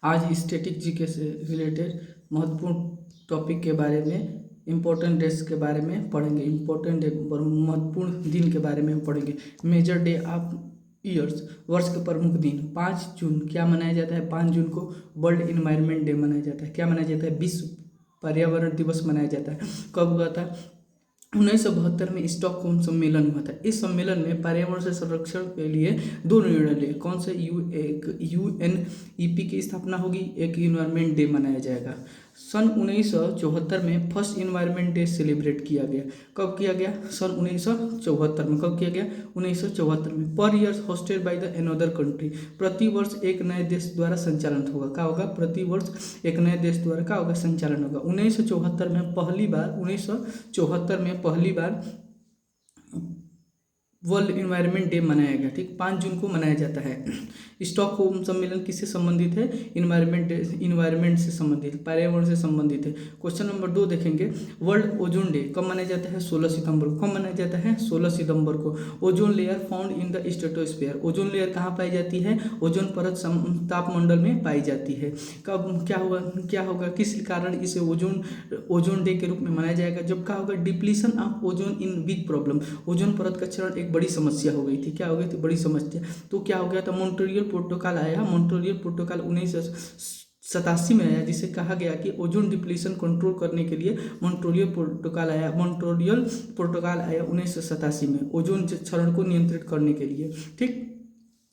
आज static GK से related महत्वपूर्ण टॉपिक के बारे में, इम्पोर्टेंट डेट्स के बारे में पढ़ेंगे। इम्पोर्टेंट और महत्वपूर्ण दिन के बारे में पढ़ेंगे। मेजर डे ऑफ ईयर्स, वर्ष के प्रमुख दिन। 5 जून क्या मनाया जाता है? 5 जून को वर्ल्ड इन्वायरमेंट डे मनाया जाता है। क्या मनाया जाता है? विश्व पर्यावरण दिवस मनाया जाता है। कब हुआ था? 1972 में स्टॉकहोम सम्मेलन हुआ था। इस सम्मेलन में पर्यावरण से संरक्षण के लिए 2 निर्णय लिए। कौन से? UNEP की स्थापना होगी, एक इन्वायरमेंट डे मनाया जाएगा। सन 1974 में फर्स्ट इन्वायरमेंट डे सेलिब्रेट किया गया। कब किया गया? सन 1974 में। कब किया गया? 1974 में। Per year hosted by the another country, प्रतिवर्ष एक नए देश द्वारा संचालन होगा। क्या होगा? प्रतिवर्ष एक नए देश द्वारा क्या होगा? संचालन होगा। 1974 में पहली बार वर्ल्ड इन्वायरमेंट डे मनाया गया। ठीक, 5 जून को मनाया जाता है। स्टॉकहोम सम्मेलन किससे संबंधित है? इन्वायरमेंट से संबंधित, पर्यावरण से संबंधित है। क्वेश्चन नंबर 2 देखेंगे। वर्ल्ड ओजोन डे कब मनाया जाता है? 16 सितंबर को। कब मनाया जाता है? 16 सितंबर को। Ozone layer found in the stratosphere, ozone layer कहाँ पाई जाती है? ओजोन परत तापमंडल में पाई जाती है। कब क्या होगा? किस कारण इसे ओजोन डे के रूप में मनाया जाएगा? जब क्या होगा? Depletion of ozone in big problem, ozone परत का क्षरण एक बड़ी समस्या हो गई थी। क्या हो गई थी? बड़ी समस्या। तो क्या हो गया था? मॉन्ट्रियल प्रोटोकॉल आया। मॉन्ट्रियल प्रोटोकॉल 1987 में आया, जिसे कहा गया कि ओजोन डिप्लीशन कंट्रोल करने के लिए मॉन्ट्रियल प्रोटोकॉल आया। 1987 में ओजोन क्षरण को नियंत्रित करने के लिए। ठीक,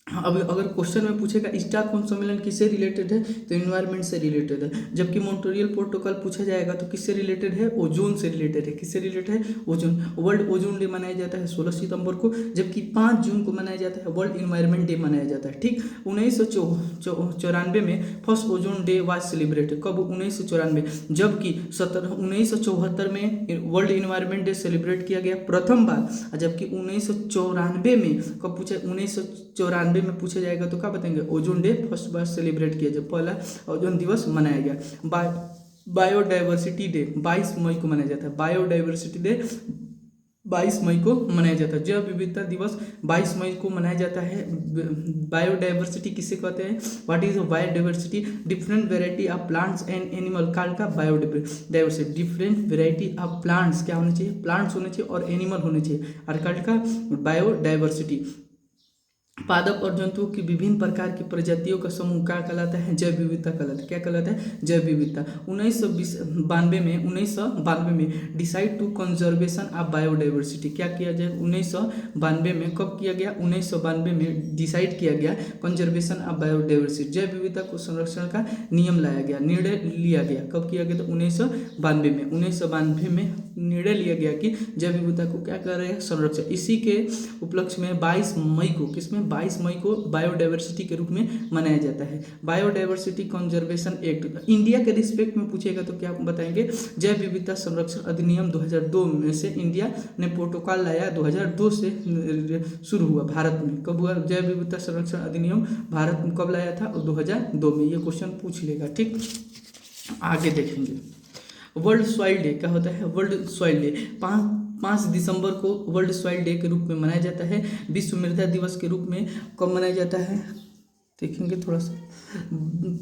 अब अगर क्वेश्चन में पूछेगा स्टॉकहोम सम्मेलन किससे रिलेटेड है, तो इन्वायरमेंट से रिलेटेड है। जबकि मॉन्ट्रियल प्रोटोकॉल पूछा जाएगा तो किससे रिलेटेड है? ओजोन से रिलेटेड है। किससे रिलेटेड है? ओजोन। वर्ल्ड ओजोन डे मनाया जाता है 16 सितंबर को, जबकि 5 जून को मनाया जाता है वर्ल्ड इन्वायरमेंट डे मनाया जाता है। ठीक, 1994 में first ozone day was celebrated. कब? 1994। जबकि 1974 में वर्ल्ड इन्वायरमेंट डे सेलिब्रेट किया गया प्रथम बार। जबकि 1994 में कब पूछा? 1994 में पूछा जाएगा तो क्या बताएंगे? ओजोन डे फर्स्ट बार सेलिब्रेट किया, जब पहला ओजोन दिवस मनाया गया। बायोडाइवर्सिटी डे 22 मई को मनाया जाता है। बायोडाइवर्सिटी डे 22 मई को मनाया जाता है। जैव विविधता दिवस 22 मई को मनाया जाता है। बायोडाइवर्सिटी किसे कहते हैं? What is biodiversity? Different variety of plants and animal called का biodiversity. Different variety of plants क्या होने चाहिए? प्लांट्स होने चाहिए और एनिमल होने चाहिए, और कॉल्ड का बायोडाइवर्सिटी। पादप और जंतुओं की विभिन्न प्रकार की प्रजातियों का समूह क्या कहलाता है? जैव विविधता कहलाता है। क्या कहलाता है? जैव विविधता। 1992 में decide to conservation of biodiversity, क्या किया जाए? 1992 में। कब किया गया? 1992 में डिसाइड किया गया कंजर्वेशन ऑफ बायोडाइवर्सिटी, जैव विविधता को संरक्षण का नियम लाया गया, निर्णय लिया गया। कब किया गया? तो 1992 में। 1992 में निर्णय लिया गया कि जैव विविधता को क्या कर रहे हैं? संरक्षण। इसी के उपलक्ष्य में 22 मई को, किसमें? 22 मई को बायोडाइवर्सिटी के रूप में मनाया जाता है। Biodiversity conservation act. इंडिया के रिस्पेक्ट में पूछेगा तो क्या बताएंगे? जैव विविधता संरक्षण अधिनियम 2002 में से इंडिया ने प्रोटोकॉल लाया। 2002 से शुरू हुआ भारत में। कब हुआ जैव विविधता संरक्षण अधिनियम? भारत में कब लाया था? 2002 में। ये क्वेश्चन पूछ लेगा। ठीक, आगे देखेंगे। वर्ल्ड सॉइल डे क्या होता है? वर्ल्ड सॉइल डे 5 दिसंबर को वर्ल्ड सॉइल डे के रूप में मनाया जाता है। विश्व मृदा दिवस के रूप में कब मनाया जाता है? देखेंगे थोड़ा सा।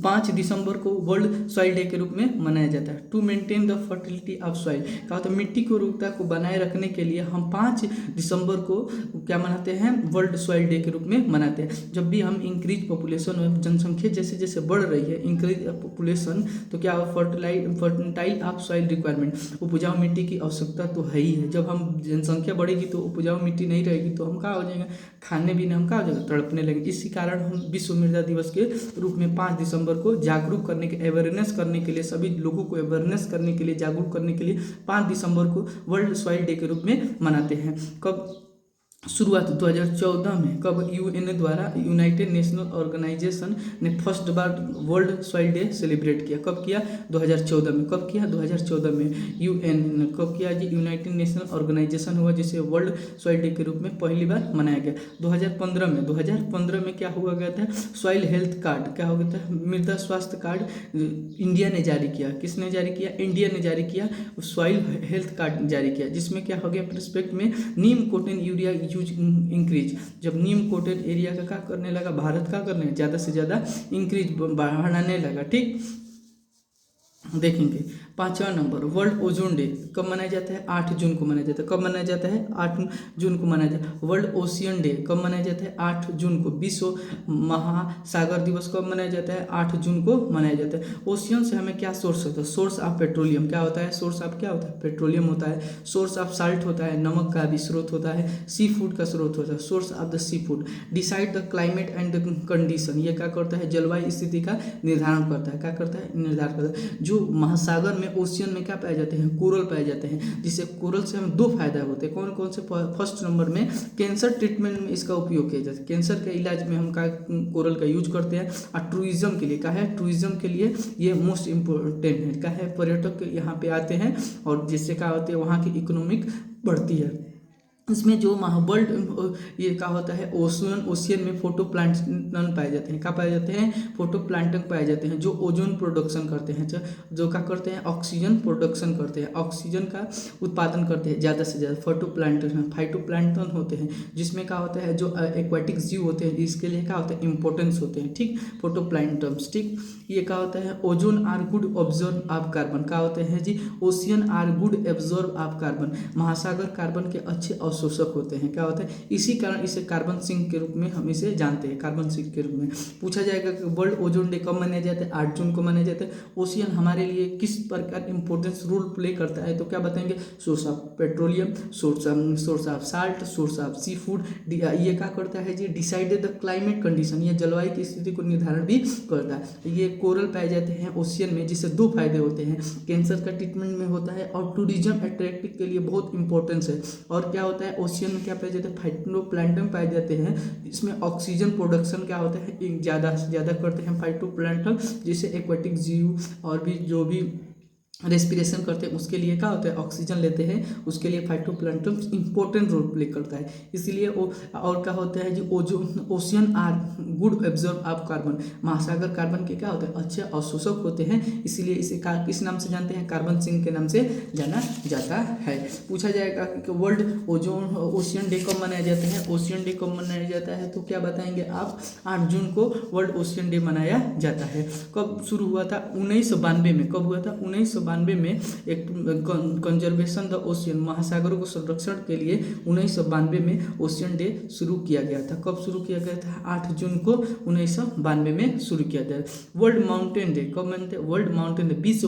5 दिसंबर को वर्ल्ड सॉइल डे के रूप में मनाया जाता है। To maintain the fertility of soil, क्या होता है? मिट्टी की उर्वरता को बनाए रखने के लिए हम 5 दिसंबर को क्या मनाते हैं? वर्ल्ड सॉइल डे के रूप में मनाते हैं। जब भी हम इंक्रीज पॉपुलेशन, जनसंख्या जैसे जैसे बढ़ रही है, इंक्रीज पॉपुलेशन, तो क्या फर्टाइल ऑफ सॉइल रिक्वायरमेंट, उपजाऊ मिट्टी की आवश्यकता तो है ही है। जब हम जनसंख्या बढ़ेगी तो उपजाऊ मिट्टी नहीं रहेगी तो हम क्या हो जाएंगे? खाने भी हम क्या हो जाएगा? तड़पने लगेंगे। इसी कारण हम विश्व मृदा दिवस के रूप में 5 दिसंबर को जागरूक करने के, अवेयरनेस करने के लिए, सभी लोगों को अवेयरनेस करने के लिए, जागरूक करने के लिए 5 दिसंबर को वर्ल्ड सॉइल डे के रूप में मनाते हैं। कब शुरुआत? 2014 में। कब? यूएन द्वारा, यूनाइटेड नेशनल ऑर्गेनाइजेशन ने फर्स्ट बार वर्ल्ड सॉइल डे सेलिब्रेट किया। कब किया? 2014 में। कब किया? 2014 में। यूएन ने कब किया? जी, यूनाइटेड नेशनल ऑर्गेनाइजेशन हुआ जिसे वर्ल्ड सॉइल डे के रूप में पहली बार मनाया गया। 2015 में क्या हुआ गया था? सॉइल हेल्थ कार्ड क्या हो गया था? मृदा स्वास्थ्य कार्ड इंडिया ने जारी किया। किसने जारी किया? इंडिया ने जारी किया। सॉइल हेल्थ कार्ड जारी किया, जिसमें क्या हो गया? रिस्पेक्ट में नीम कोटिन यूरिया यूज इंक्रीज, जब नीम कोटेड एरिया का क्या करने लगा, भारत का करने ज़्यादा से ज़्यादा इंक्रीज बढ़ाने लगा। ठीक, देखेंगे 5वां नंबर, वर्ल्ड ओजोन डे कब मनाया जाता है? 8 जून को मनाया जाता है। कब मनाया जाता है? 8 जून को मनाया जाता है। वर्ल्ड ओशियन डे कब मनाया जाता है? 8 जून को। विश्व महासागर दिवस कब मनाया जाता है? 8 जून को मनाया जाता है। ओशियन से हमें क्या सोर्स होता है? Source of petroleum. क्या होता है? सोर्स ऑफ क्या होता है? पेट्रोलियम होता है। सोर्स ऑफ साल्ट होता है, नमक का भी स्रोत होता है। सी फूड का स्रोत होता है, source of the sea food. Decide the climate and the condition, ये क्या करता है? जलवायु स्थिति का निर्धारण करता है। क्या करता है? निर्धारण करता है। जो महासागर में, ओशियन में क्या पाए जाते हैं? कोरल पाए जाते हैं, जिससे कोरल से हमें 2 फायदा होते हैं। कौन कौन से? फर्स्ट नंबर में कैंसर ट्रीटमेंट में इसका उपयोग किया जाता है। कैंसर के इलाज में हम का कोरल का यूज करते हैं। और टूरिज्म के लिए क्या है? टूरिज्म के लिए ये मोस्ट इम्पोर्टेंट है। क्या है? पर्यटक यहाँ पे आते हैं और जिससे क्या होते हैं, वहाँ की इकोनॉमिक बढ़ती है। इसमें जो वर्ल्ड ये क्या होता है, ओशियन में फोटो प्लांटन पाए जाते हैं। क्या पाए जाते हैं? फोटो प्लांटन पाए जाते हैं, जो ओजोन प्रोडक्शन करते हैं, जो क्या करते हैं? ऑक्सीजन प्रोडक्शन करते हैं, ऑक्सीजन का उत्पादन करते हैं ज़्यादा से ज़्यादा। फोटो प्लांटन, फाइटो प्लांटन होते हैं, जिसमें क्या होता है, जो एक्वाटिक जीव होते हैं, इसके लिए क्या होता है? इंपॉर्टेंस होते हैं। ठीक, फोटो प्लांटन्स। ठीक, ये क्या होता है? Ozone are good observe of carbon. क्या होते हैं जी? Ocean are good absorb of carbon, महासागर कार्बन के अच्छे अवशोषक होते हैं। क्या होता है? इसी कारण इसे कार्बन सिंक के रूप में हम इसे जानते हैं, कार्बन सिंक के रूप में। पूछा जाएगा कि वर्ल्ड ओजोन डे कब मनाया जाता है? 8 जून को मनाया जाता है। ओशियन हमारे लिए किस प्रकार इंपॉर्टेंस रोल प्ले करता है? तो क्या बताएंगे? Source of petroleum, source of salt, source of sea food. ये क्या करता है जी? डिसाइडेड द क्लाइमेट कंडीशन, ये जलवायु की स्थिति को निर्धारण भी करता है। ये कोरल पाए जाते हैं ओशियन में, जिससे 2 फायदे होते हैं। कैंसर का ट्रीटमेंट में होता है और टूरिज्म अट्रैक्टिव के लिए बहुत इंपॉर्टेंस है। और क्या होता है? ओशियन में क्या पाए जाते हैं? फाइटोप्लैंटन पाए जाते हैं। इसमें ऑक्सीजन प्रोडक्शन क्या होता है? ज़्यादा से ज़्यादा करते हैं फाइटोप्लैंटन, जिससे एक्वाटिक जीव और भी जो भी रेस्पिरेशन करते हैं उसके लिए क्या होता है? ऑक्सीजन लेते हैं, उसके लिए फाइटोप्लैंटन इंपॉर्टेंट रोल प्ले करता है। इसलिए वो और क्या होता है जी? Ocean are good absorb of carbon, महासागर कार्बन के क्या होते हैं? अच्छे अवशोषक होते हैं, इसीलिए इसे किस नाम से जानते हैं? कार्बन सिंक के नाम से जाना जाता है। पूछा जाएगा कि वर्ल्ड ओशियन डे कब मनाया जाता है? ओशियन डे कब मनाया जाता है? तो क्या बताएंगे आप? 8 जून को वर्ल्ड ओशियन डे मनाया जाता है। कब शुरू हुआ था? 1992 में। कब हुआ था? 1992 में एक कंजर्वेशन द ओशियन, महासागरों को संरक्षण के लिए 1992 में ओशियन डे शुरू किया गया था। कब शुरू किया गया था? 8 जून को 1992 में शुरू किया गया। वर्ल्ड माउंटेन डे कब मनाते हैं? वर्ल्ड माउंटेन डे, विश्व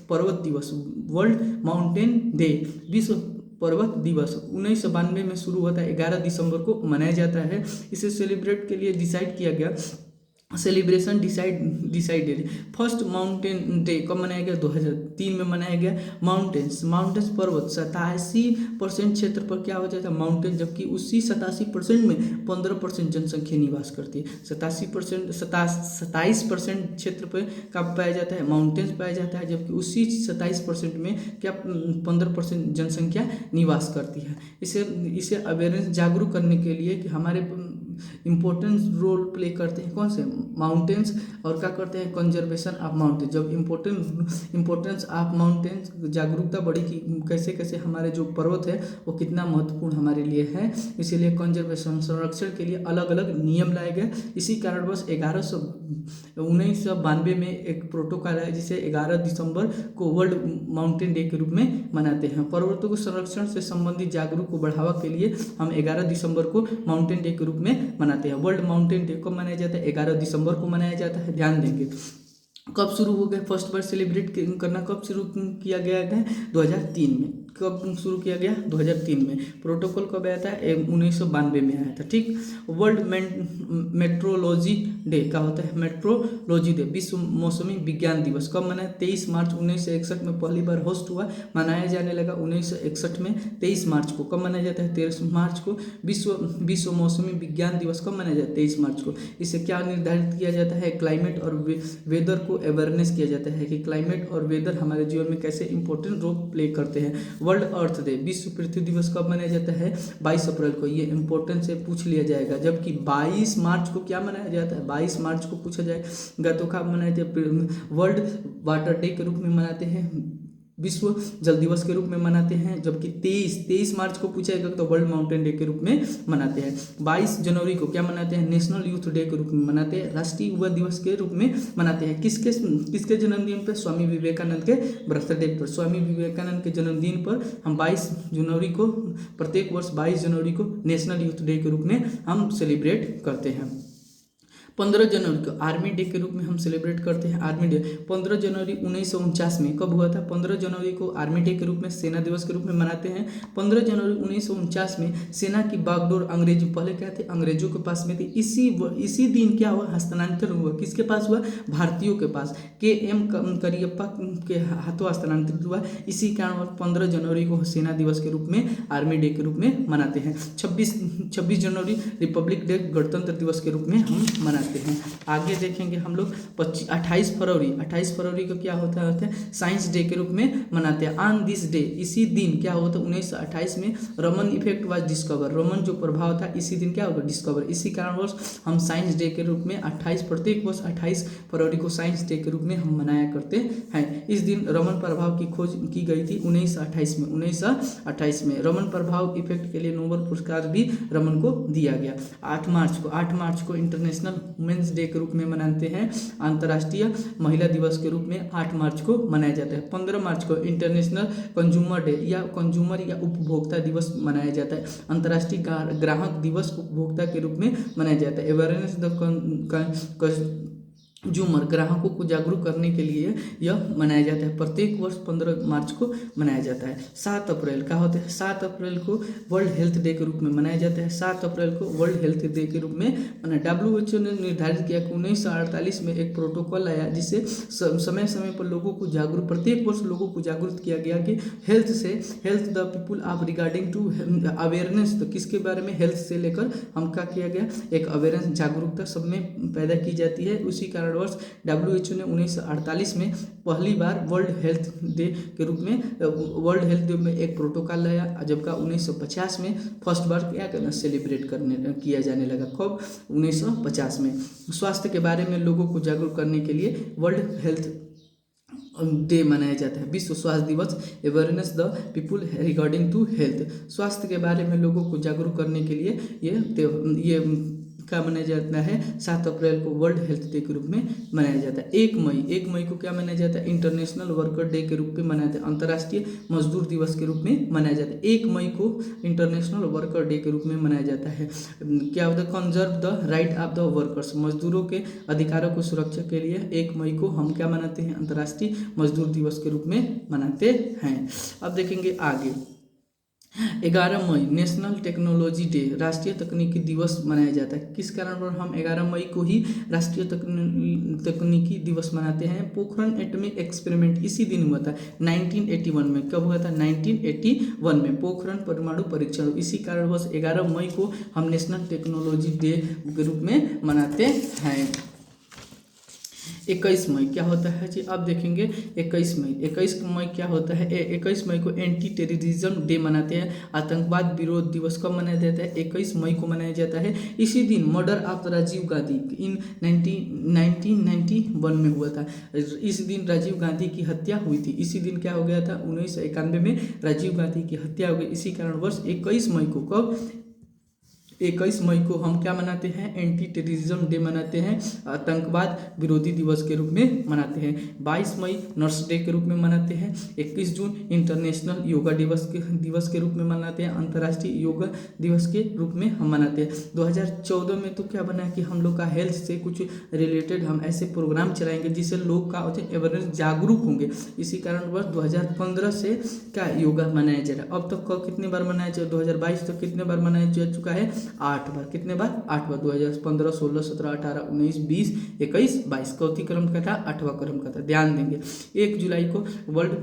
पर्वत दिवस। वर्ल्ड माउंटेन डे, विश्व पर्वत दिवस 1992 में शुरू हुआ था, 11 दिसंबर को मनाया जाता है। इसे सेलिब्रेट के लिए डिसाइड किया गया, celebration decided. First mountain day कब मनाया गया? 2003 में मनाया गया। माउंटेन्स पर्वत 87% क्षेत्र पर क्या हो जाता है? माउंटेन, जबकि उसी 87% में 15% जनसंख्या निवास करती है। 27% क्षेत्र पर कब पाया जाता है? माउंटेन्स पाया जाता है, जबकि उसी 27% में क्या 15% जनसंख्या निवास करती है। इसे अवेयरनेस, जागरूक करने के लिए कि हमारे इंपॉर्टेंस रोल प्ले करते हैं कौन से? माउंटेन्स। और क्या करते हैं? Conservation of mountain. जब इंपॉर्टेंस ऑफ माउंटेन्स, जागरूकता बढ़ी कि कैसे कैसे हमारे जो पर्वत है वो कितना महत्वपूर्ण हमारे लिए है, इसीलिए कंजर्वेशन, संरक्षण के लिए अलग अलग नियम लाए गए। इसी कारणवश 1992 में एक प्रोटोकॉल है, जिसे 11 दिसंबर को वर्ल्ड माउंटेन डे के रूप में मनाते हैं। पर्वतों को संरक्षण से संबंधित जागरूक को बढ़ावा के लिए हम 11 दिसंबर को माउंटेन डे के रूप में मनाते हैं। वर्ल्ड माउंटेन डे कब मनाया जाता है? 11 दिसंबर को मनाया जाता है। ध्यान देंगे। कब शुरू हो गया? फर्स्ट बार सेलिब्रेट करना कब शुरू किया गया है? 2003 में। कब शुरू किया गया? 2003 में। प्रोटोकॉल कब आया था? 1992 में आया था। ठीक। वर्ल्ड मेट्रोलॉजी डे क्या होता है? मेट्रोलॉजी डे, विश्व मौसमी विज्ञान दिवस कब मनाया? 23 मार्च 1961 में पहली बार होस्ट हुआ, मनाया जाने लगा 1961 में 23 मार्च को। कब मनाया जाता है? 23 मार्च को। विश्व मौसमी विज्ञान दिवस कब मनाया जाता है? 23 मार्च को। इसे क्या निर्धारित किया जाता है? क्लाइमेट और वेदर को अवेयरनेस किया जाता है कि क्लाइमेट और वेदर हमारे जीवन में कैसे इंपॉर्टेंट रोल प्ले करते हैं। वर्ल्ड अर्थ डे, विश्व पृथ्वी दिवस कब मनाया जाता है? 22 अप्रैल को। ये इंपॉर्टेंस से पूछ लिया जाएगा। जबकि 22 मार्च को क्या मनाया जाता है? 22 मार्च को पूछा जाएगा तो कब मनाया जाता है? वर्ल्ड वाटर डे के रूप में मनाते हैं। विश्व जल दिवस के रूप में मनाते हैं, जबकि 23 मार्च को पूछा गया तो वर्ल्ड माउंटेन डे के रूप में मनाते हैं। 22 जनवरी को क्या मनाते हैं, नेशनल यूथ डे के रूप में मनाते हैं, राष्ट्रीय युवा दिवस के रूप में मनाते हैं। किसके जन्मदिन पर, स्वामी विवेकानंद के बर्थडे पर। स्वामी विवेकानंद के जन्मदिन पर हम 22 जनवरी को, प्रत्येक वर्ष 22 जनवरी को नेशनल यूथ डे के रूप में हम सेलिब्रेट करते हैं। 15 जनवरी को आर्मी डे के रूप में हम सेलिब्रेट करते हैं। आर्मी डे 15 जनवरी 1949 में कब हुआ था, 15 जनवरी को आर्मी डे के रूप में, सेना दिवस के रूप में मनाते हैं। 15 जनवरी 1949 में सेना की बागडोर अंग्रेजों, पहले क्या थे, अंग्रेजों के पास में थी। इसी दिन क्या हुआ, हस्तांतरण हुआ, किसके पास हुआ, भारतीयों के पास, KM करियप्पा के हाथों हस्तांतरित हुआ। इसी कारण 15 जनवरी को सेना दिवस के रूप में, आर्मी डे के रूप में मनाते हैं। 26 जनवरी रिपब्लिक डे, गणतंत्र दिवस के रूप में हम मनाते हैं। आगे देखेंगे हम लोग 28 फरवरी को क्या होता है, साइंस डे के रूप में मनाते हैं। ऑन दिस डे, इसी दिन क्या होता है, 1928 में Raman effect was discover, Raman जो प्रभाव था इसी दिन क्या होगा, डिस्कवर। इसी कारणवश हम साइंस डे के रूप में 28 प्रत्येक वर्ष 28 फरवरी को साइंस डे के रूप में हम मनाया करते हैं। इस दिन रमन प्रभाव की खोज की गई थी 1928 में रमन प्रभाव इफेक्ट के लिए नोबेल पुरस्कार भी रमन को दिया गया। 8 मार्च को इंटरनेशनल वुमेन्स डे के रूप में मनाते हैं। अंतर्राष्ट्रीय महिला दिवस के रूप में 8 मार्च को मनाया जाता है। 15 मार्च को इंटरनेशनल कंज्यूमर डे या उपभोक्ता दिवस मनाया जाता है। अंतर्राष्ट्रीय ग्राहक दिवस उपभोक्ता के रूप में मनाया जाता है। अवेयरनेस द कंज्यूमर, ग्राहकों को जागरूक करने के लिए यह मनाया जाता है। प्रत्येक वर्ष 15 मार्च को मनाया जाता है। 7 अप्रैल क्या होता है, 7 अप्रैल को वर्ल्ड हेल्थ डे के रूप में मनाया जाता है। 7 अप्रैल को वर्ल्ड हेल्थ डे के रूप में WHO ने निर्धारित किया कि 1948 में एक प्रोटोकॉल आया जिससे समय समय पर लोगों को जागरूक, प्रत्येक वर्ष लोगों को जागरूक किया गया कि health the people of regarding to awareness, तो किसके बारे में, हेल्थ से लेकर हम क्या किया गया, एक अवेयरनेस, जागरूकता सब में पैदा की जाती है। उसी कारण वर्ष WHO ने 1948 में पहली बार वर्ल्ड हेल्थ डे के रूप में एक प्रोटोकॉल लाया, जबकि 1950 में फर्स्ट बार क्या करना, सेलिब्रेट किया जाने लगा। कब, 1950 में। स्वास्थ्य के बारे में लोगों को जागरूक करने के लिए वर्ल्ड हेल्थ डे मनाया जाता है। विश्व स्वास्थ्य दिवस, awareness the people regarding to health, स्वास्थ्य के बारे में लोगों को जागरूक करने के लिए ये क्या मनाया जाता है, 7 अप्रैल को वर्ल्ड हेल्थ डे के रूप में मनाया जाता है। 1 मई को क्या मनाया जाता है, इंटरनेशनल वर्कर डे के रूप में मनाया जाता है, अंतर्राष्ट्रीय मजदूर दिवस के रूप में मनाया जाता है। 1 मई को इंटरनेशनल वर्कर डे के रूप में मनाया जाता है। क्या होता है, conserve the right of the workers, मजदूरों के अधिकारों को सुरक्षा के लिए 1 मई को हम क्या मनाते हैं, अंतर्राष्ट्रीय मजदूर दिवस के रूप में मनाते हैं। अब देखेंगे आगे 11 मई नेशनल टेक्नोलॉजी डे, राष्ट्रीय तकनीकी दिवस मनाया जाता है। किस कारण पर हम 11 मई को ही राष्ट्रीय तकनीकी दिवस मनाते हैं, पोखरण एटॉमिक एक्सपेरिमेंट इसी दिन हुआ था 1981 में। कब हुआ था, 1981 में पोखरण परमाणु परीक्षण। इसी कारणवश 11 मई को हम नेशनल टेक्नोलॉजी डे के रूप में मनाते हैं। 21 मई क्या होता है जी, अब देखेंगे 21 मई क्या होता है। 21 मई को एंटी टेररिज्म डे मनाते हैं, आतंकवाद विरोध दिवस कब मनाया जाता है, 21 मई को मनाया जाता है। इसी दिन मर्डर ऑफ राजीव गांधी इन 1991 में हुआ था। इस दिन राजीव गांधी की हत्या हुई थी। इसी दिन क्या हो गया था, 1991 में राजीव गांधी की हत्या हो गई। इसी कारणवश 21 मई को, कब, 21 मई को हम क्या मनाते हैं, एंटी टेररिज्म डे मनाते हैं, आतंकवाद विरोधी दिवस के रूप में मनाते हैं। 22 मई नर्स डे के रूप में मनाते हैं। 21 जून इंटरनेशनल योगा दिवस के रूप में मनाते हैं, अंतर्राष्ट्रीय योगा दिवस के रूप में हम मनाते हैं। 2014 में तो क्या बना कि हम लोग का हेल्थ से कुछ रिलेटेड हम ऐसे प्रोग्राम चलाएंगे जिससे लोग का अवेयरनेस, जागरूक होंगे। इसी कारण वर्ष 2015 से क्या योगा मनाया जा रहा है। अब तक कितने बार मनाया जा, 2022 तक कितने बार मनाया जा चुका है, 8 बार। कितने बार, 8 बार। 2015, 16, 17, 18, 19, 20, 21, 22 चौथी क्रम का था, 8वां क्रम का था। ध्यान देंगे 1 जुलाई को वर्ल्ड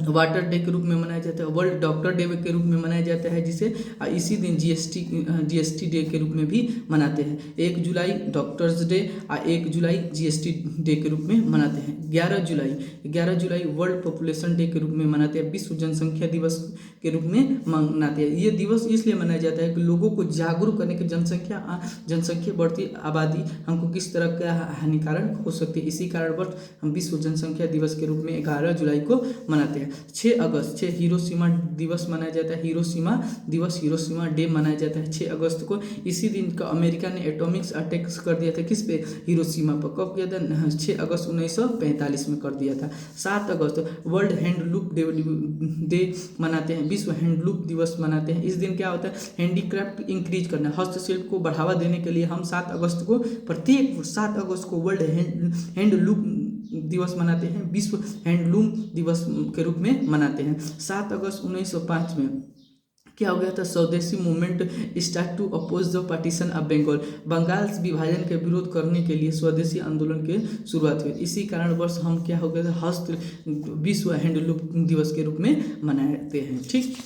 वाटर डे के रूप में मनाया जाता है, वर्ल्ड डॉक्टर डे के रूप में मनाया जाता है, जिसे इसी दिन जीएसटी डे के रूप में भी मनाते हैं। 1 जुलाई डॉक्टर्स डे और 1 जुलाई जीएसटी डे के रूप में मनाते हैं। 11 जुलाई वर्ल्ड पॉपुलेशन डे के रूप में मनाते हैं, विश्व जनसंख्या दिवस के रूप में मनाते हैं। ये दिवस इसलिए मनाया जाता है कि लोगों को जागरूक करने की जनसंख्या बढ़ती आबादी हमको किस तरह का हानिकारक हो सकती है, इसी कारणवश हम विश्व जनसंख्या दिवस के रूप में 11 जुलाई को मनाते हैं। 6 अगस्त हिरोशिमा दिवस मनाया जाता है, हिरोशिमा डे मनाया जाता है 6 अगस्त को। इसी दिन का अमेरिका ने एटॉमिक्स अटैक्स कर दिया था, किस पे, हिरोशिमा पर। कब किया था? 6 अगस्त 1945 में कर दिया था। 7 अगस्त वर्ल्ड हैंडलूम डे मनाते हैं, विश्व हैंडलूम दिवस मनाते हैं। इस दिन क्या होता है? हैंडीक्राफ्ट इंक्रीज करना, हस्तशिल्प को बढ़ावा देने के लिए हम 7 अगस्त को, प्रत्येक 7 अगस्त को वर्ल्ड हैंडलूम दिवस मनाते हैं, विश्व हैंडलूम दिवस के रूप में मनाते हैं। 7 अगस्त 1905 में क्या हो गया था? Swadeshi movement start to oppose the partition of Bengal. Bengal विभाजन के विरोध करने के लिए स्वदेशी आंदोलन की शुरुआत हुई। इसी कारणवश हम क्या हो गया था? विश्व हैंडलूम दिवस के रूप में मनाते हैं। ठीक।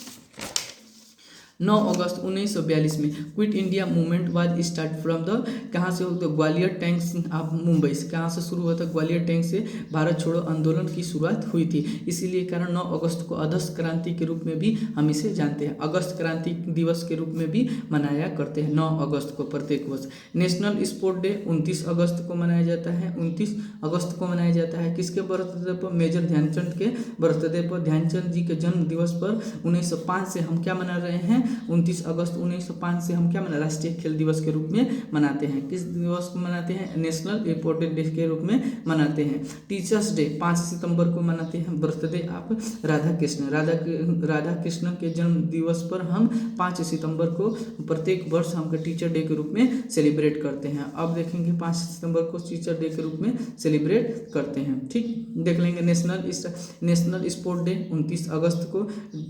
9 अगस्त 1942 में quit India movement was start from the, कहाँ से होता है? ग्वालियर टैंक्स ऑफ मुंबई से। कहाँ से शुरू हुआ था? ग्वालियर टैंक से भारत छोड़ो आंदोलन की शुरुआत हुई थी। इसीलिए कारण 9 अगस्त को अगस्त क्रांति के रूप में भी हम इसे जानते हैं, अगस्त क्रांति दिवस के रूप में भी मनाया करते हैं 9 अगस्त को प्रत्येक वर्ष। नेशनल स्पोर्ट डे 29 अगस्त को मनाया जाता है, 29 अगस्त को मनाया जाता है। किसके बर्थडे पर? मेजर ध्यानचंद के बर्थडे पर। ध्यानचंद जी के जन्म दिवस पर 1905 से हम क्या मना रहे हैं? 29 अगस्त 1905 से हम क्या मना, राष्ट्रीय खेल दिवस के रूप में मनाते हैं। किस दिवस को मनाते हैं? नेशनल इंपॉर्टेंट डे के रूप में मनाते हैं। टीचर्स डे 5 सितंबर को मनाते हैं, बर्थडे आप राधा कृष्ण के जन्म दिवस पर हम 5 सितंबर को प्रत्येक वर्ष हम टीचर डे के रूप में सेलिब्रेट करते हैं। अब देखेंगे 5 सितंबर को टीचर डे के रूप में सेलिब्रेट करते हैं। ठीक, देख लेंगे नेशनल स्पोर्ट डे 29 अगस्त को,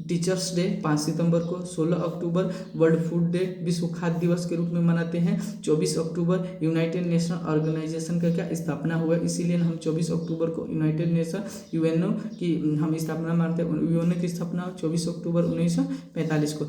टीचर्स डे 5 सितंबर को, 16 अक्टूबर वर्ल्ड फूड डे विश्व खाद्य दिवस के रूप में मनाते हैं, 24 अक्टूबर यूनाइटेड नेशन ऑर्गेनाइजेशन का क्या स्थापना हुआ, इसीलिए हम 24 अक्टूबर को यूनाइटेड नेशन यूएनओ की हम स्थापना मानते हैं। यूएनओ की स्थापना 24 अक्टूबर 1945 को।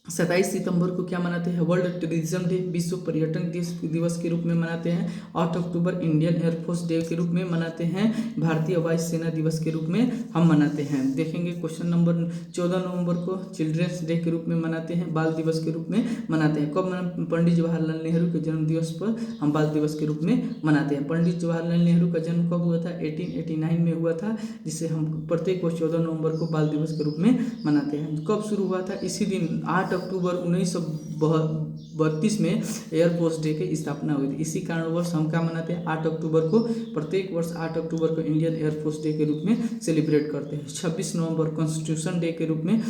27 सितंबर को क्या मनाते हैं? वर्ल्ड टूरिज्म डे विश्व पर्यटन दिवस के रूप में मनाते हैं। 8 अक्टूबर इंडियन एयरफोर्स डे के रूप में मनाते हैं, भारतीय वायु सेना दिवस के रूप में हम मनाते हैं। देखेंगे क्वेश्चन नंबर 14 नवंबर को चिल्ड्रंस डे के रूप में मनाते हैं, बाल दिवस के रूप में मनाते हैं। कब? पंडित जवाहरलाल नेहरू के जन्म दिवस पर हम बाल दिवस के रूप में मनाते हैं। पंडित जवाहरलाल नेहरू का जन्म कब हुआ था? 1889 में हुआ था, जिसे हम प्रत्येक वर्ष 14 नवंबर को बाल दिवस के रूप में मनाते हैं। कब शुरू हुआ था? इसी दिन 8 अक्टूबर 1932 में एयरफोर्स डे की स्थापना हुई थी। इसी कारणवश हम क्या मनाते हैं? 8 अक्टूबर को, प्रत्येक वर्ष 8 अक्टूबर को इंडियन एयरफोर्स डे के रूप में सेलिब्रेट करते हैं। 26 नवंबर कॉन्स्टिट्यूशन डे के रूप में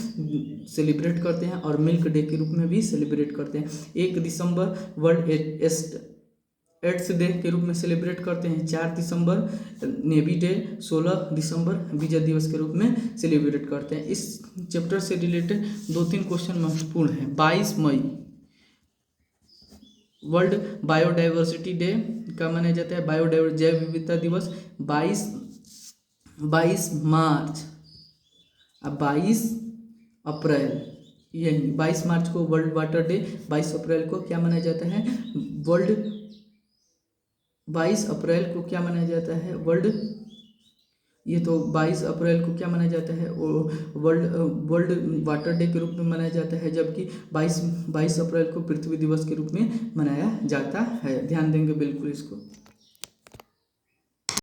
सेलिब्रेट करते हैं और मिल्क डे के रूप में भी सेलिब्रेट करते हैं। 1 दिसंबर वर्ल्ड एड्स डे के रूप में सेलिब्रेट करते हैं। 4 दिसंबर नेवी डे, 16 दिसंबर विजय दिवस के रूप में सेलिब्रेट करते हैं। इस चैप्टर से रिलेटेड 2-3 क्वेश्चन महत्वपूर्ण हैं। 22 मई वर्ल्ड बायोडाइवर्सिटी डे का मनाया जाता है, बायोडाइवर्सिटी जैव विविधता दिवस। 22 मार्च और 22 अप्रैल, यही 22 मार्च को वर्ल्ड वाटर डे, 22 अप्रैल को क्या मनाया जाता है? 22 अप्रैल को क्या मनाया जाता है? ये तो 22 अप्रैल को क्या मनाया जाता है? वर्ल्ड वाटर डे के रूप में मनाया जाता है, जबकि 22 अप्रैल को पृथ्वी दिवस के रूप में मनाया जाता है। ध्यान देंगे बिल्कुल इसको।